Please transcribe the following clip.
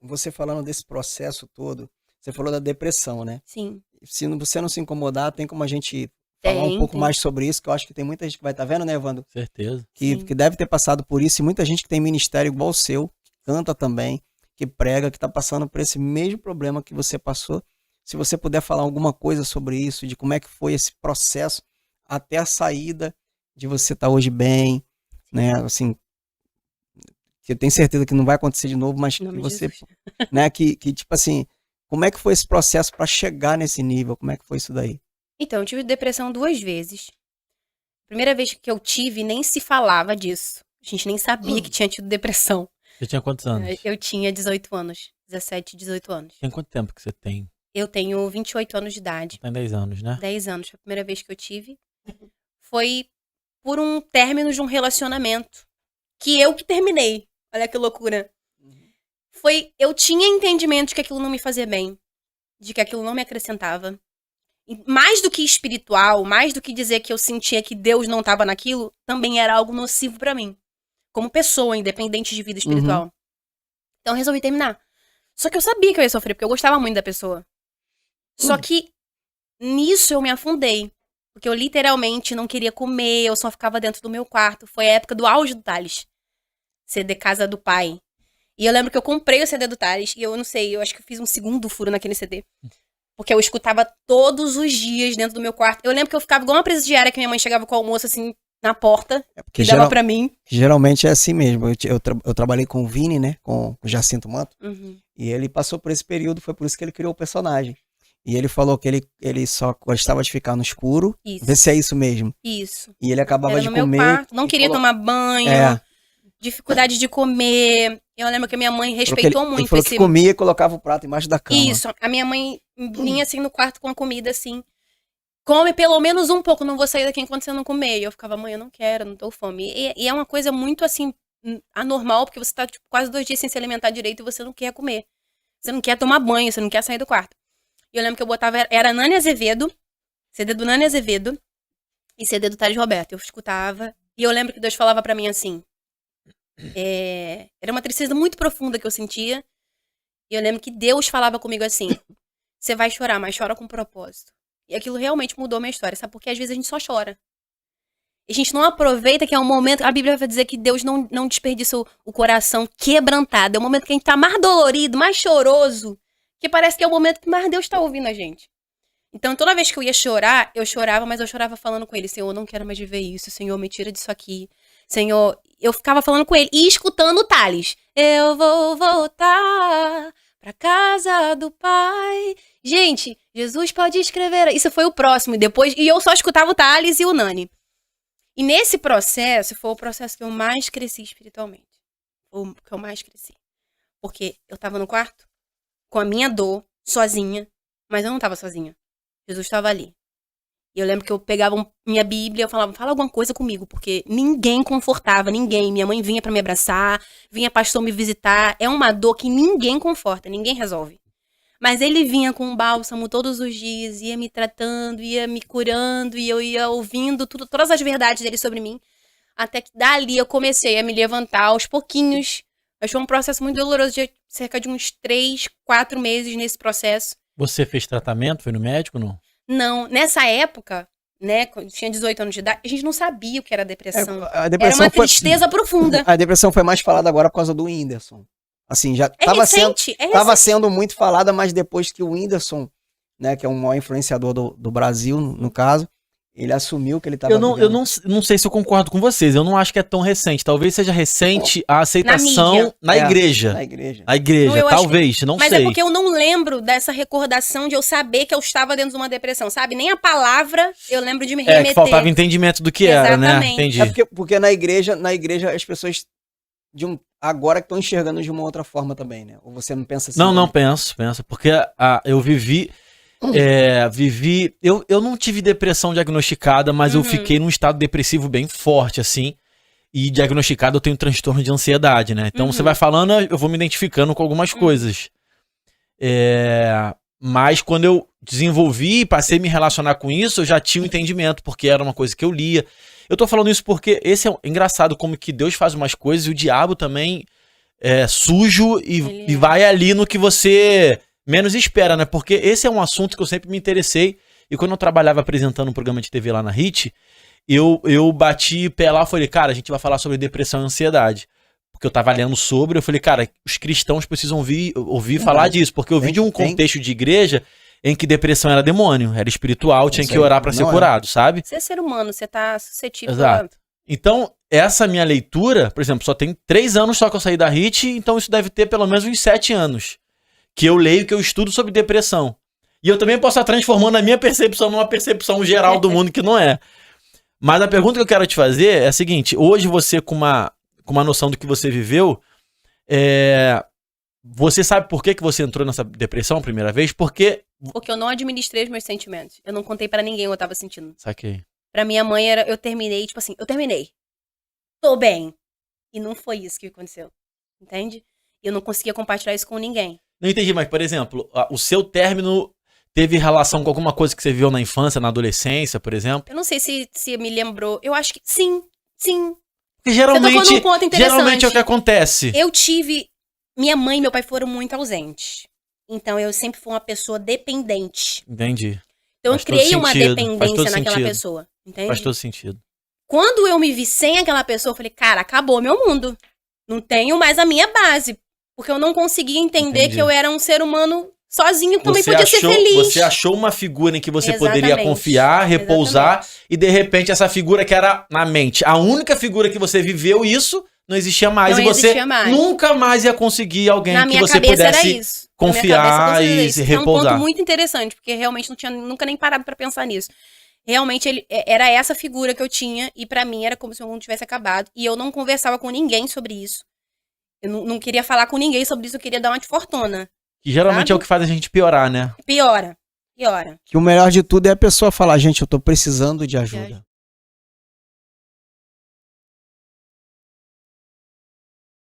você falando desse processo todo, você falou da depressão, né? Sim. Se você não se incomodar, tem como a gente falar um pouco mais sobre isso, que eu acho que tem muita gente que vai estar vendo, né, Evandro? Certeza. Que deve ter passado por isso, e muita gente que tem ministério igual o seu, que canta também, que prega, que está passando por esse mesmo problema que você passou. Se você puder falar alguma coisa sobre isso, de como é que foi esse processo até a saída de você estar hoje bem, né, assim, que eu tenho certeza que não vai acontecer de novo, mas que você, né, que tipo assim, como é que foi esse processo para chegar nesse nível? Como é que foi isso daí? Então, eu tive depressão 2 vezes. Primeira vez que eu tive, nem se falava disso. A gente nem sabia que tinha tido depressão. Você tinha quantos anos? Eu tinha 18 anos. 17, 18 anos. Tem quanto tempo que você tem? Eu tenho 28 anos de idade. Tem 10 anos, né? 10 anos. Foi a primeira vez que eu tive. Foi por um término de um relacionamento. Que eu que terminei. Olha que loucura. Eu tinha entendimento de que aquilo não me fazia bem. De que aquilo não me acrescentava. E mais do que espiritual, mais do que dizer que eu sentia que Deus não estava naquilo, também era algo nocivo pra mim. Como pessoa, independente de vida espiritual. Então eu resolvi terminar. Só que eu sabia que eu ia sofrer, porque eu gostava muito da pessoa. Só que nisso eu me afundei. Porque eu literalmente não queria comer, eu só ficava dentro do meu quarto. Foi a época do auge do Thales. CD Casa do Pai. E eu lembro que eu comprei o CD do Thales, e eu não sei, eu acho que eu fiz um segundo furo naquele CD. Porque eu escutava todos os dias dentro do meu quarto. Eu lembro que eu ficava igual uma presidiária que minha mãe chegava com o almoço assim na porta e dava pra mim. Geralmente é assim mesmo. Eu trabalhei com o Vini, né? Com o Jacinto Manto. E ele passou por esse período, foi por isso que ele criou o personagem. E ele falou que ele só gostava de ficar no escuro. Isso. Ver se é isso mesmo. Isso. E ele acabava Era de no meu comer. Quarto, não queria tomar banho. Dificuldade de comer. Eu lembro que a minha mãe respeitou muito. Ele falou que comia e colocava o prato embaixo da cama. Isso. A minha mãe vinha assim no quarto com a comida assim. Come pelo menos um pouco, não vou sair daqui enquanto você não comer. E eu ficava, mãe, eu não quero, não tô com fome. E é uma coisa muito assim, anormal, porque você tá tipo, quase 2 dias sem se alimentar direito e você não quer comer. Você não quer tomar banho, você não quer sair do quarto. E eu lembro que eu botava, era Nani Azevedo, CD do Nani Azevedo e CD do Thales Roberto. Eu escutava. E eu lembro que Deus falava pra mim assim. Era uma tristeza muito profunda que eu sentia. E eu lembro que Deus falava comigo assim: você vai chorar, mas chora com propósito. E aquilo realmente mudou a minha história, sabe? Porque às vezes a gente só chora. E a gente não aproveita que é um momento. A Bíblia vai dizer que Deus não desperdiça o coração quebrantado. É o momento que a gente tá mais dolorido, mais choroso. Que parece que é o momento que mais Deus tá ouvindo a gente. Então, toda vez que eu ia chorar, eu chorava, mas eu chorava falando com ele: Senhor, eu não quero mais viver isso. Senhor, me tira disso aqui. Senhor, eu ficava falando com ele e escutando o Thales. Eu vou voltar pra casa do Pai. Gente, Jesus pode escrever. Isso foi o próximo. E eu só escutava o Thales e o Nani. E nesse processo, foi o processo que eu mais cresci espiritualmente. O que eu mais cresci. Porque eu tava no quarto, com a minha dor, sozinha. Mas eu não tava sozinha. Jesus estava ali. E eu lembro que eu pegava minha Bíblia e eu falava, fala alguma coisa comigo, porque ninguém confortava, ninguém. Minha mãe vinha pra me abraçar, vinha pastor me visitar. É uma dor que ninguém conforta, ninguém resolve. Mas ele vinha com um bálsamo todos os dias, ia me tratando, ia me curando, e eu ia ouvindo todas as verdades dele sobre mim. Até que dali eu comecei a me levantar aos pouquinhos. Mas foi um processo muito doloroso, de cerca de uns 3, 4 meses nesse processo. Você fez tratamento? Foi no médico ou não? Não, nessa época, né, quando eu tinha 18 anos de idade, a gente não sabia o que era depressão. A depressão era uma tristeza profunda. A depressão foi mais falada agora por causa do Whindersson. Assim, já tava sendo muito falada, mas depois que o Whindersson, né, que é o maior influenciador do Brasil, no caso, ele assumiu que ele estava... Eu não sei se eu concordo com vocês. Eu não acho que é tão recente. Talvez seja recente a aceitação na igreja. Na igreja. A igreja, talvez, não sei. Mas é porque eu não lembro dessa recordação de eu saber que eu estava dentro de uma depressão, sabe? Nem a palavra eu lembro de me remeter. Que faltava entendimento do que era, né? Entendi. Porque na igreja as pessoas agora que estão enxergando de uma outra forma também, né? Ou você não pensa assim? Não penso. Porque eu vivi... Eu não tive depressão diagnosticada, mas eu fiquei num estado depressivo bem forte, assim. E diagnosticado eu tenho transtorno de ansiedade, né? Então você vai falando, eu vou me identificando com algumas coisas. Mas quando eu desenvolvi e passei a me relacionar com isso, eu já tinha um entendimento, porque era uma coisa que eu lia. Eu tô falando isso porque esse é engraçado como que Deus faz umas coisas e o diabo também sujo e vai ali no que você menos espera, né? Porque esse é um assunto que eu sempre me interessei. E quando eu trabalhava apresentando um programa de TV lá na HIT, eu bati pé lá e falei, cara, a gente vai falar sobre depressão e ansiedade. Porque eu tava lendo sobre, eu falei, cara, os cristãos precisam ouvir falar disso. Porque eu vi de um contexto de igreja em que depressão era demônio, era espiritual, tinha que orar pra ser curado, sabe? Você é ser humano, você tá suscetível. Exato. Então, essa minha leitura, por exemplo, só tem 3 anos só que eu saí da HIT, então isso deve ter pelo menos uns 7 anos. Que eu leio, que eu estudo sobre depressão. E eu também posso estar transformando a minha percepção numa percepção geral do mundo que não é. Mas a pergunta que eu quero te fazer é a seguinte, hoje você com uma noção do que você viveu, você sabe por que você entrou nessa depressão a primeira vez? Porque eu não administrei os meus sentimentos. Eu não contei pra ninguém o que eu tava sentindo. Saquei. Pra minha mãe era, eu terminei. Tô bem. E não foi isso que aconteceu. Entende? Eu não conseguia compartilhar isso com ninguém. Não entendi, mas, por exemplo, o seu término teve relação com alguma coisa que você viveu na infância, na adolescência, por exemplo? Eu não sei se me lembrou. Eu acho que sim. Porque geralmente é o que acontece. Eu tive... Minha mãe e meu pai foram muito ausentes. Então eu sempre fui uma pessoa dependente. Entendi. Então eu criei uma dependência naquela pessoa. Entende? Faz todo sentido. Quando eu me vi sem aquela pessoa, eu falei, cara, acabou meu mundo. Não tenho mais a minha base. Porque eu não conseguia entender que eu era um ser humano sozinho, também podia ser feliz. Você achou uma figura em que você poderia confiar, repousar, e de repente essa figura que era na mente, a única figura que você viveu isso, não existia mais. E você nunca mais ia conseguir alguém que você pudesse confiar e repousar. É um ponto muito interessante, porque realmente não tinha nunca nem parado pra pensar nisso. Realmente era essa figura que eu tinha, e pra mim era como se o mundo tivesse acabado, e eu não conversava com ninguém sobre isso. Eu não queria falar com ninguém sobre isso, eu queria dar uma de fortuna. Que geralmente é o que faz a gente piorar, né? Piora. Que o melhor de tudo é a pessoa falar, gente, eu tô precisando de ajuda.